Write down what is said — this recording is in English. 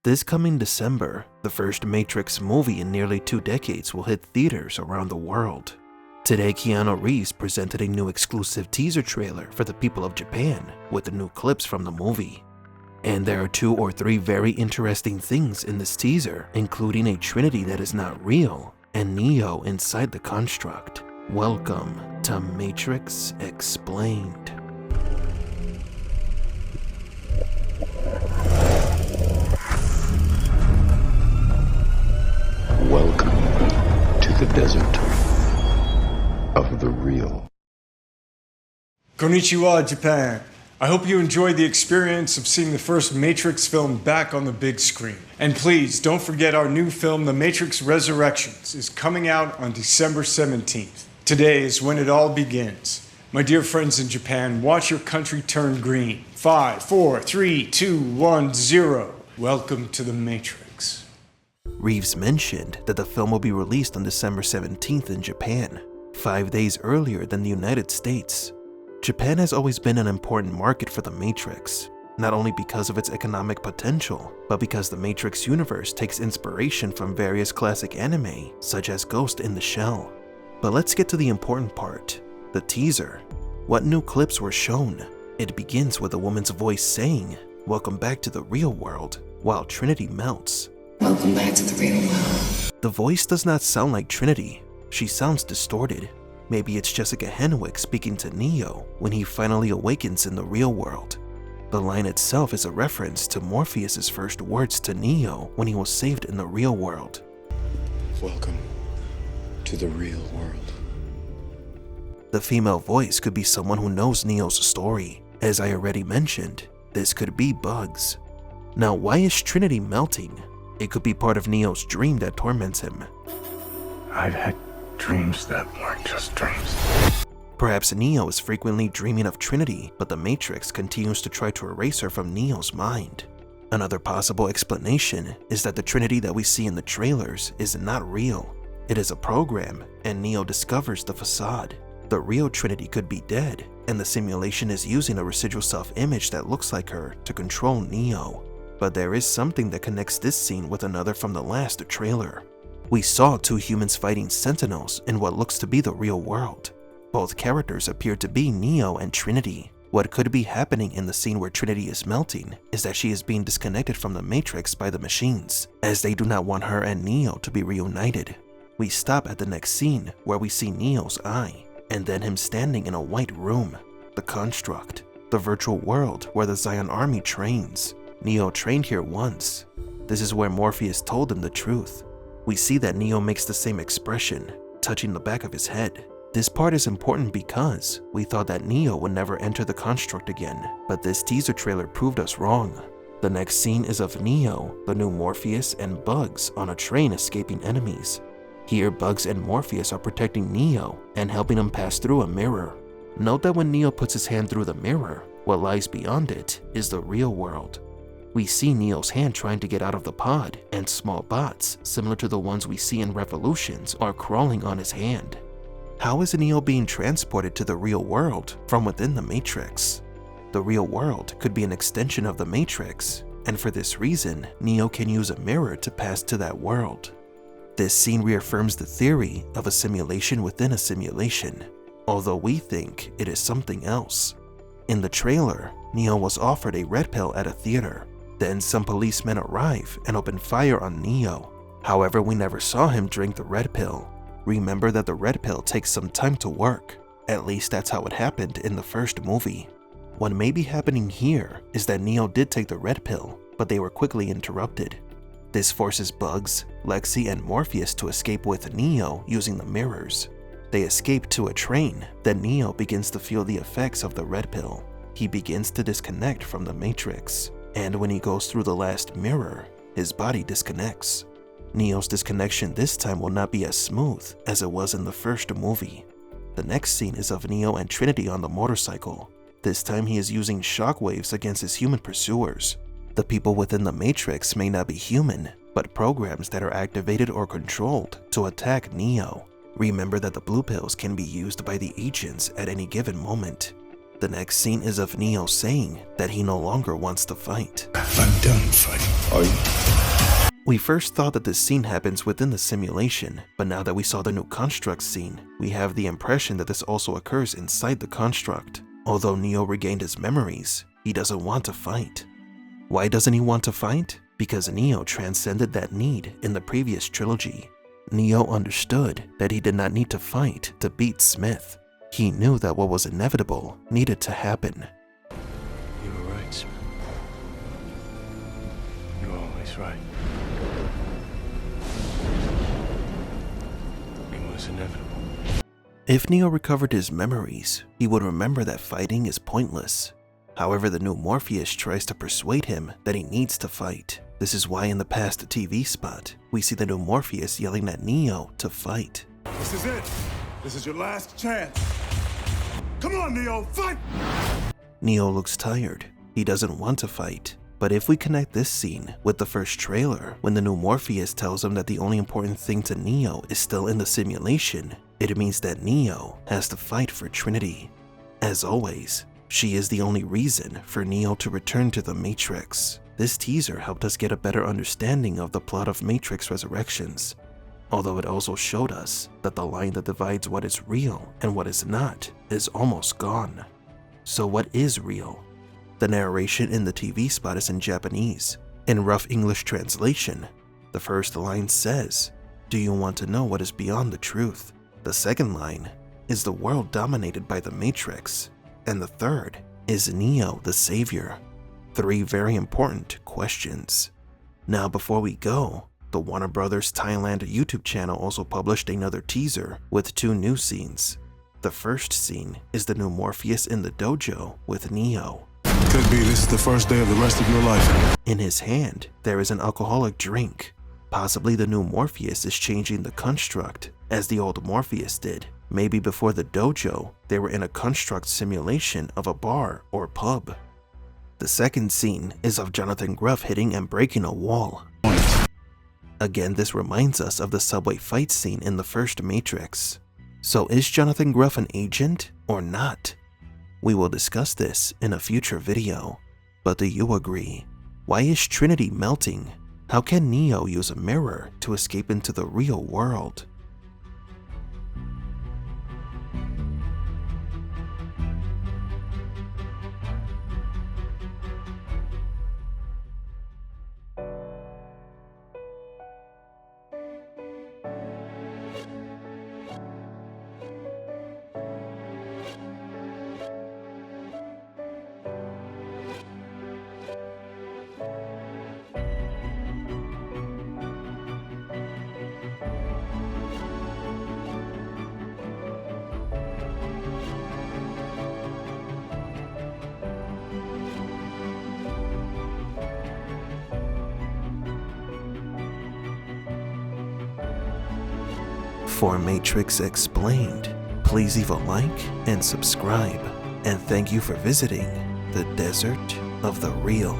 This coming December, the first Matrix movie in nearly 2 decades will hit theaters around the world. Today, Keanu Reeves presented a new exclusive teaser trailer for the people of Japan with the new clips from the movie. And there are 2 or 3 very interesting things in this teaser, including a Trinity that is not real and Neo inside the construct. Welcome to Matrix Explained. Welcome to the desert of the real. Konnichiwa, Japan. I hope you enjoyed the experience of seeing the first Matrix film back on the big screen. And please don't forget our new film, The Matrix Resurrections, is coming out on December 17th. Today is when it all begins. My dear friends in Japan, watch your country turn green. 5, 4, 3, 2, 1, 0. Welcome to the Matrix. Reeves mentioned that the film will be released on December 17th in Japan, 5 days earlier than the United States. Japan has always been an important market for the Matrix, not only because of its economic potential, but because the Matrix universe takes inspiration from various classic anime, such as Ghost in the Shell. But let's get to the important part, the teaser. What new clips were shown? It begins with a woman's voice saying, "Welcome back to the real world," while Trinity melts. Welcome back to the real world. The voice does not sound like Trinity. She sounds distorted. Maybe it's Jessica Henwick speaking to Neo when he finally awakens in the real world. The line itself is a reference to Morpheus's first words to Neo when he was saved in the real world. Welcome to the real world. The female voice could be someone who knows Neo's story. As I already mentioned, this could be Bugs. Now, why is Trinity melting? It could be part of Neo's dream that torments him. I've had dreams that weren't just dreams. Perhaps Neo is frequently dreaming of Trinity, but the Matrix continues to try to erase her from Neo's mind. Another possible explanation is that the Trinity that we see in the trailers is not real. It is a program, and Neo discovers the facade. The real Trinity could be dead, and the simulation is using a residual self-image that looks like her to control Neo. But there is something that connects this scene with another from the last trailer. We saw 2 humans fighting Sentinels in what looks to be the real world. Both characters appear to be Neo and Trinity. What could be happening in the scene where Trinity is melting is that she is being disconnected from the Matrix by the machines, as they do not want her and Neo to be reunited. We stop at the next scene where we see Neo's eye, and then him standing in a white room. The construct, the virtual world where the Zion army trains. Neo trained here once. This is where Morpheus told him the truth. We see that Neo makes the same expression, touching the back of his head. This part is important because we thought that Neo would never enter the construct again, but this teaser trailer proved us wrong. The next scene is of Neo, the new Morpheus, and Bugs on a train escaping enemies. Here, Bugs and Morpheus are protecting Neo and helping him pass through a mirror. Note that when Neo puts his hand through the mirror, what lies beyond it is the real world. We see Neo's hand trying to get out of the pod, and small bots, similar to the ones we see in Revolutions, are crawling on his hand. How is Neo being transported to the real world from within the Matrix? The real world could be an extension of the Matrix, and for this reason, Neo can use a mirror to pass to that world. This scene reaffirms the theory of a simulation within a simulation, although we think it is something else. In the trailer, Neo was offered a red pill at a theater. Then some policemen arrive and open fire on Neo. However, we never saw him drink the red pill. Remember that the red pill takes some time to work. At least that's how it happened in the first movie. What may be happening here is that Neo did take the red pill, but they were quickly interrupted. This forces Bugs, Lexi, and Morpheus to escape with Neo using the mirrors. They escape to a train, then Neo begins to feel the effects of the red pill. He begins to disconnect from the Matrix. And when he goes through the last mirror, his body disconnects. Neo's disconnection this time will not be as smooth as it was in the first movie. The next scene is of Neo and Trinity on the motorcycle. This time he is using shockwaves against his human pursuers. The people within the Matrix may not be human, but programs that are activated or controlled to attack Neo. Remember that the blue pills can be used by the agents at any given moment. The next scene is of Neo saying that he no longer wants to fight. I'm done fighting. Are you? We first thought that this scene happens within the simulation, but now that we saw the new construct scene, we have the impression that this also occurs inside the construct. Although Neo regained his memories, he doesn't want to fight. Why doesn't he want to fight? Because Neo transcended that need in the previous trilogy. Neo understood that he did not need to fight to beat Smith. He knew that what was inevitable needed to happen. You were right, Smith. You're always right. It was inevitable. If Neo recovered his memories, he would remember that fighting is pointless. However, the new Morpheus tries to persuade him that he needs to fight. This is why in the past TV spot, we see the new Morpheus yelling at Neo to fight. This is it. This is your last chance. Come on, Neo, fight! Neo looks tired. He doesn't want to fight. But if we connect this scene with the first trailer, when the new Morpheus tells him that the only important thing to Neo is still in the simulation, it means that Neo has to fight for Trinity. As always, she is the only reason for Neo to return to the Matrix. This teaser helped us get a better understanding of the plot of Matrix Resurrections, although it also showed us that the line that divides what is real and what is not is almost gone. So what is real? The narration in the TV spot is in Japanese. In rough English translation, the first line says, "Do you want to know what is beyond the truth?" The second line is the world dominated by the Matrix, and the third is Neo the Savior. 3 very important questions. Now before we go, the Warner Brothers Thailand YouTube channel also published another teaser with 2 new scenes. The first scene is the new Morpheus in the dojo with Neo. Could be this is the first day of the rest of your life. In his hand, there is an alcoholic drink. Possibly the new Morpheus is changing the construct, as the old Morpheus did. Maybe before the dojo, they were in a construct simulation of a bar or pub. The second scene is of Jonathan Groff hitting and breaking a wall. Again, this reminds us of the subway fight scene in the first Matrix. So is Jonathan Groff an agent or not? We will discuss this in a future video. But do you agree? Why is Trinity melting? How can Neo use a mirror to escape into the real world? For Matrix Explained, please leave a like and subscribe. And thank you for visiting the Desert of the Real.